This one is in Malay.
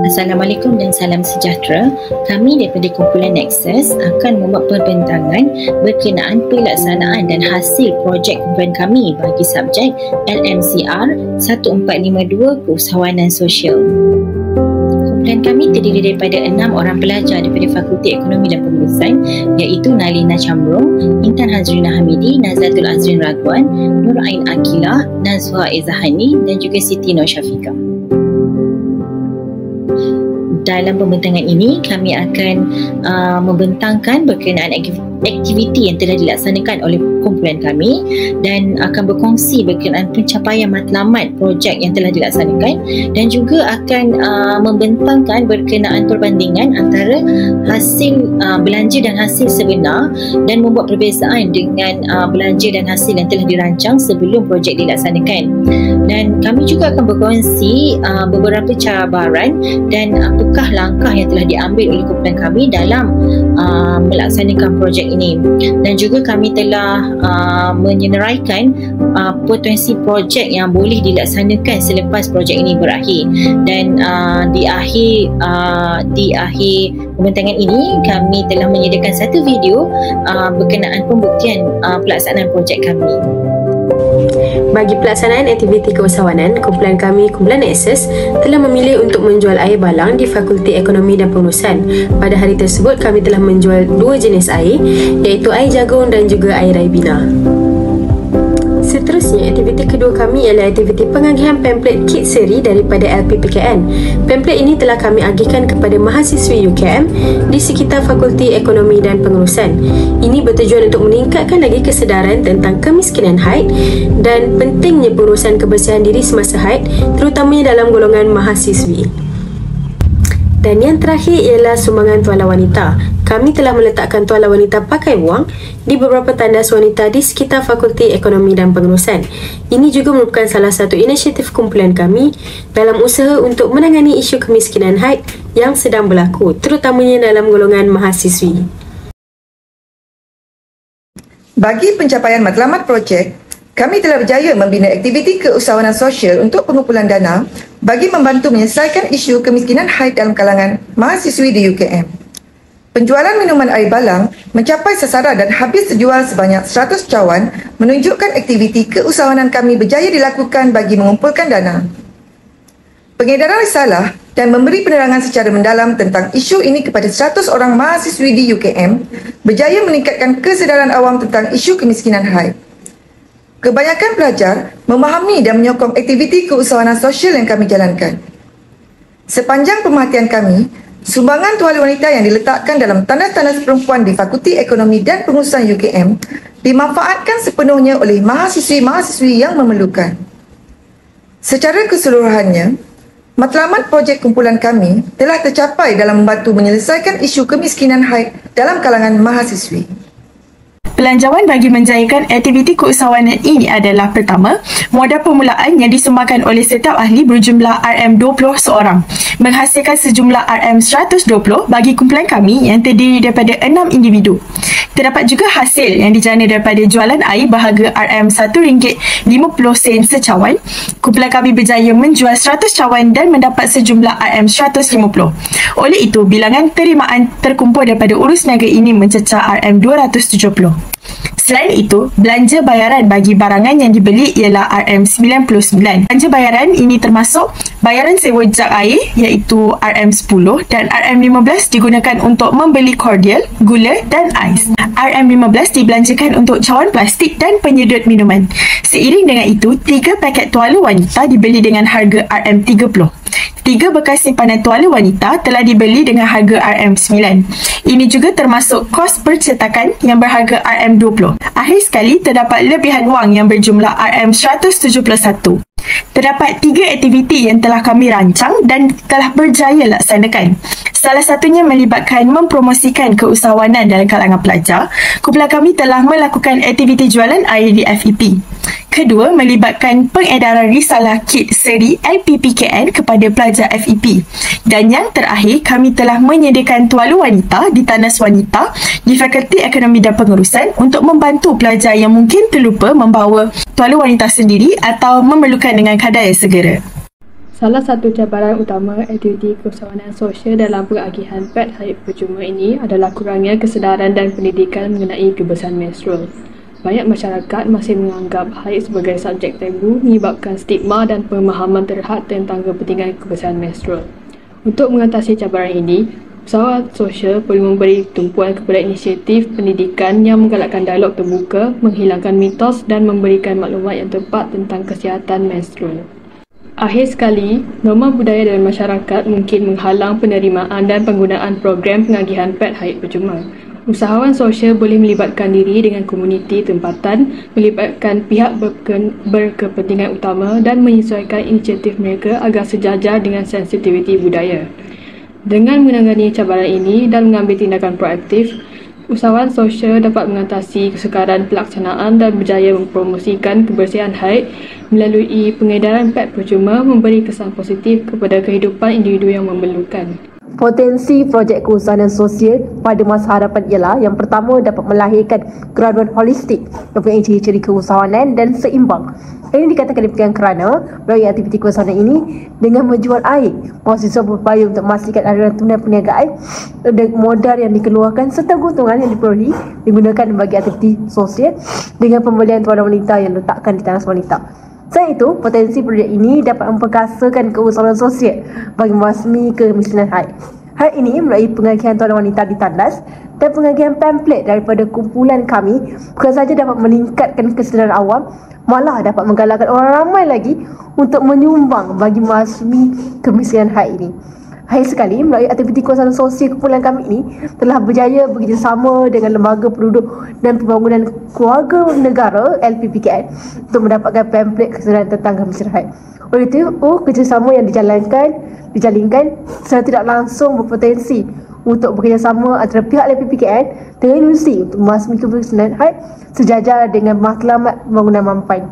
Assalamualaikum dan salam sejahtera. Kami daripada kumpulan Nexus akan membuat perbincangan berkenaan pelaksanaan dan hasil projek kumpulan kami bagi subjek LMCR 1452 Keusahawanan Sosial. Kumpulan kami terdiri daripada 6 orang pelajar daripada Fakulti Ekonomi dan Pengurusan, iaitu Nalina Chamrong, Intan Hazrina Hamidi, Nazatul Azrin Raguan, Nur Ain Akilah, Nazwa Ezahani dan juga Siti Nur Syafiqah. Dalam pembentangan ini, kami akan membentangkan berkenaan aktiviti yang telah dilaksanakan oleh kumpulan kami dan akan berkongsi berkenaan pencapaian matlamat projek yang telah dilaksanakan dan juga akan membentangkan berkenaan perbandingan antara hasil belanja dan hasil sebenar dan membuat perbezaan dengan belanja dan hasil yang telah dirancang sebelum projek dilaksanakan. Dan kami juga akan berkongsi beberapa cabaran dan apakah langkah yang telah diambil oleh kumpulan kami dalam melaksanakan projek ini. Dan juga kami telah menyenaraikan potensi projek yang boleh dilaksanakan selepas projek ini berakhir. Dan di akhir pembentangan ini, kami telah menyediakan satu video berkenaan pembuktian pelaksanaan projek kami. Bagi pelaksanaan aktiviti keusahawanan, kumpulan kami, kumpulan Nexus, telah memilih untuk menjual air balang di Fakulti Ekonomi dan Pengurusan. Pada hari tersebut, kami telah menjual 2 jenis air, iaitu air jagung dan juga air Ribena. Seterusnya, aktiviti kedua kami ialah aktiviti pengagihan pamflet kit seri daripada LPPKN. Pamflet ini telah kami agihkan kepada mahasiswi UKM di sekitar Fakulti Ekonomi dan Pengurusan. Ini bertujuan untuk meningkatkan lagi kesedaran tentang kemiskinan haid dan pentingnya pengurusan kebersihan diri semasa haid, terutamanya dalam golongan mahasiswi. Dan yang terakhir ialah sumbangan tuala wanita. Kami telah meletakkan tuala wanita pakai wang di beberapa tandas wanita di sekitar Fakulti Ekonomi dan Pengurusan. Ini juga merupakan salah satu inisiatif kumpulan kami dalam usaha untuk menangani isu kemiskinan haid yang sedang berlaku, terutamanya dalam golongan mahasiswi. Bagi pencapaian matlamat projek, kami telah berjaya membina aktiviti keusahawanan sosial untuk pengumpulan dana bagi membantu menyelesaikan isu kemiskinan haid dalam kalangan mahasiswi di UKM. Penjualan minuman air balang mencapai sasaran dan habis terjual sebanyak 100 cawan menunjukkan aktiviti keusahawanan kami berjaya dilakukan bagi mengumpulkan dana. Pengedaran risalah dan memberi penerangan secara mendalam tentang isu ini kepada 100 orang mahasiswi di UKM berjaya meningkatkan kesedaran awam tentang isu kemiskinan haid. Kebanyakan pelajar memahami dan menyokong aktiviti keusahawanan sosial yang kami jalankan. Sepanjang pemerhatian kami, sumbangan tuala wanita yang diletakkan dalam tandas-tandas perempuan di Fakulti Ekonomi dan Pengurusan UKM dimanfaatkan sepenuhnya oleh mahasiswi-mahasiswi yang memerlukan. Secara keseluruhannya, matlamat projek kumpulan kami telah tercapai dalam membantu menyelesaikan isu kemiskinan haid dalam kalangan mahasiswi. Pelanjawan bagi menjayakan aktiviti keusahawanan ini adalah: pertama, modal permulaan yang disumbangkan oleh setiap ahli berjumlah RM20 seorang, menghasilkan sejumlah RM120 bagi kumpulan kami yang terdiri daripada 6 individu. Terdapat juga hasil yang dijana daripada jualan air berharga RM1.50 secawan. Kumpulan kami berjaya menjual 100 cawan dan mendapat sejumlah RM150. Oleh itu, bilangan penerimaan terkumpul daripada urus niaga ini mencecah RM270. Selain itu, belanja bayaran bagi barangan yang dibeli ialah RM99. Belanja bayaran ini termasuk bayaran sewa jak air iaitu RM10 dan RM15 digunakan untuk membeli kordial, gula dan ais. RM15 dibelanjakan untuk cawan plastik dan penyedut minuman. Seiring dengan itu, 3 paket tuala wanita dibeli dengan harga RM30. 3 bekas simpanan tuala wanita telah dibeli dengan harga RM9. Ini juga termasuk kos percetakan yang berharga RM20. Akhir sekali, terdapat lebihan wang yang berjumlah RM171. Terdapat 3 aktiviti yang telah kami rancang dan telah berjaya laksanakan. Salah satunya melibatkan mempromosikan keusahawanan dalam kalangan pelajar. Kumpulan kami telah melakukan aktiviti jualan air di FEP. Kedua, melibatkan pengedaran risalah kit seri LPPKN kepada pelajar FEP. Dan yang terakhir, kami telah menyediakan tuala wanita di tandas wanita di Fakulti Ekonomi dan Pengurusan untuk membantu pelajar yang mungkin terlupa membawa tuala wanita sendiri atau memerlukan dengan kadar yang segera. Salah satu cabaran utama aktiviti keusahawanan sosial dalam pengagihan PET haid percuma ini adalah kurangnya kesedaran dan pendidikan mengenai kebersihan menstrual. Banyak masyarakat masih menganggap haid sebagai subjek tabu, menyebabkan stigma dan pemahaman terhad tentang kepentingan kebersihan menstrual. Untuk mengatasi cabaran ini, usahawan sosial perlu memberi tumpuan kepada inisiatif pendidikan yang menggalakkan dialog terbuka, menghilangkan mitos dan memberikan maklumat yang tepat tentang kesihatan menstrual. Akhir sekali, norma budaya dalam masyarakat mungkin menghalang penerimaan dan penggunaan program pengagihan PET haid percuma. Usahawan sosial boleh melibatkan diri dengan komuniti tempatan, melibatkan pihak berkepentingan utama dan menyesuaikan inisiatif mereka agar sejajar dengan sensitiviti budaya. Dengan menangani cabaran ini dan mengambil tindakan proaktif, usahawan sosial dapat mengatasi kesukaran pelaksanaan dan berjaya mempromosikan kebersihan haid melalui pengedaran PET percuma memberi kesan positif kepada kehidupan individu yang memerlukan. Potensi projek keusahawanan sosial pada masa hadapan ialah yang pertama dapat melahirkan keraduan holistik yang mempunyai ciri-ciri keusahawanan dan seimbang. Ini dikatakan demikian kerana melalui aktiviti keusahawanan ini dengan menjual air, mahasiswa berupaya untuk memastikan aliran tunai perniagaan dan modal yang dikeluarkan serta keuntungan yang diperolehi digunakan bagi aktiviti sosial dengan pembelian tuan wanita yang diletakkan di tangan wanita. Selain itu, potensi projek ini dapat memperkasakan keusahawanan sosial bagi membasmi kemiskinan haid. Hal ini melalui pengagihan tuan wanita di tandas dan pengagihan pamflet daripada kumpulan kami bukan sahaja dapat meningkatkan kesedaran awam, malah dapat menggalakkan orang ramai lagi untuk menyumbang bagi membasmi kemiskinan haid ini. Akhir sekali, melalui aktiviti keusahawanan sosial kumpulan kami ini telah berjaya bekerjasama dengan Lembaga Penduduk dan Pembangunan Keluarga Negara LPPKN untuk mendapatkan pamflet kesedaran tentang kemiskinan haid. Oleh itu, kerjasama yang dijalinkan secara tidak langsung berpotensi untuk bekerjasama antara pihak LPPKN dengan industri untuk membasmi kemiskinan haid sejajar dengan matlamat pembangunan mampan.